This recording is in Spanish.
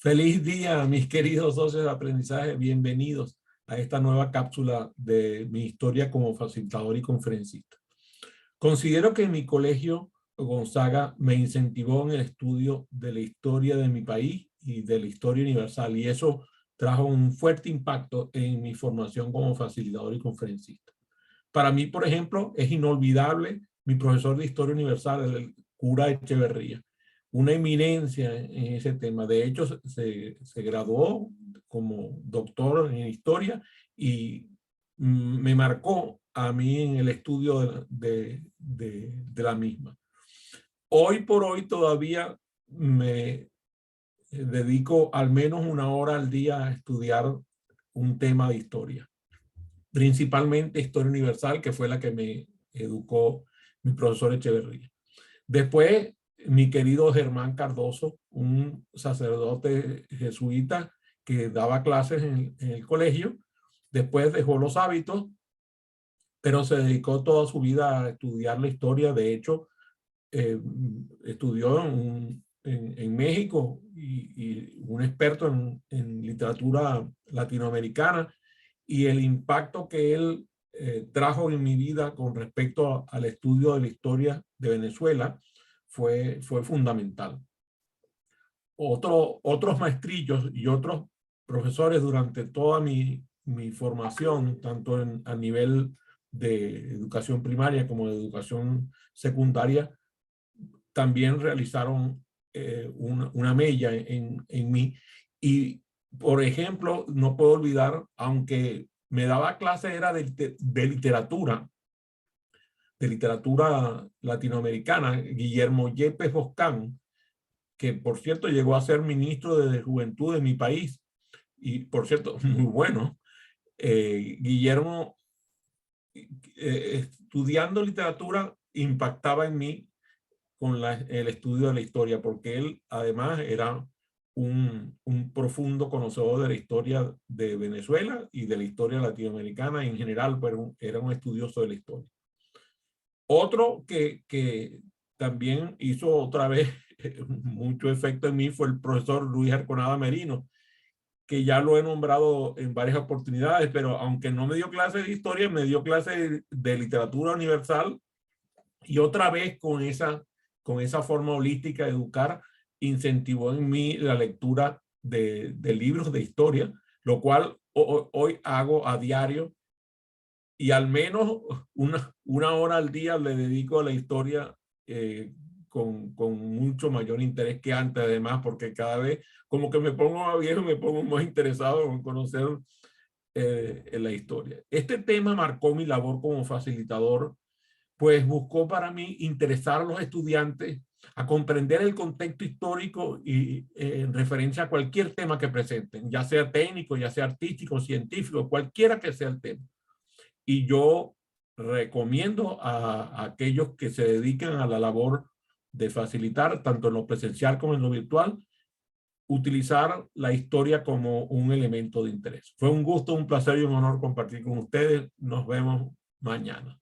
Feliz día, mis queridos socios de aprendizaje. Bienvenidos a esta nueva cápsula de mi historia como facilitador y conferencista. Considero que mi colegio Gonzaga me incentivó en el estudio de la historia de mi país y de la historia universal, y eso trajo un fuerte impacto en mi formación como facilitador y conferencista. Para mí, por ejemplo, es inolvidable mi profesor de historia universal, el cura Echeverría, una eminencia en ese tema. De hecho, se graduó como doctor en historia y me marcó a mí en el estudio de la misma. Hoy por hoy todavía me dedico al menos una hora al día a estudiar un tema de historia, principalmente historia universal, que fue la que me educó mi profesor Echeverría. Después, mi querido Germán Cardoso, un sacerdote jesuita que daba clases en el colegio, después dejó los hábitos, pero se dedicó toda su vida a estudiar la historia. De hecho, estudió en México y un experto en literatura latinoamericana, y el impacto que él trajo en mi vida con respecto al estudio de la historia de Venezuela fue fundamental. Otros maestrillos y otros profesores durante toda mi formación, tanto a nivel de educación primaria como de educación secundaria, también realizaron una mella en mí. Y, por ejemplo, no puedo olvidar, aunque me daba clase, era de literatura latinoamericana, Guillermo Yepes Boscán, que por cierto llegó a ser ministro de Juventud de mi país, y por cierto, muy bueno. Guillermo, estudiando literatura, impactaba en mí con el estudio de la historia, porque él además era un profundo conocedor de la historia de Venezuela y de la historia latinoamericana en general, pero era un estudioso de la historia. Otro que también hizo otra vez mucho efecto en mí fue el profesor Luis Arconada Merino, que ya lo he nombrado en varias oportunidades, pero aunque no me dio clase de historia, me dio clase de literatura universal, y otra vez con esa forma holística de educar, incentivó en mí la lectura de libros de historia, lo cual hoy hago a diario, y al menos una hora al día le dedico a la historia con mucho mayor interés que antes, además, porque cada vez como que me pongo más viejo, me pongo más interesado en conocer en la historia. Este tema marcó mi labor como facilitador, pues buscó para mí interesar a los estudiantes a comprender el contexto histórico y en referencia a cualquier tema que presenten, ya sea técnico, ya sea artístico, científico, cualquiera que sea el tema. Y yo recomiendo a aquellos que se dedican a la labor de facilitar, tanto en lo presencial como en lo virtual, utilizar la historia como un elemento de interés. Fue un gusto, un placer y un honor compartir con ustedes. Nos vemos mañana.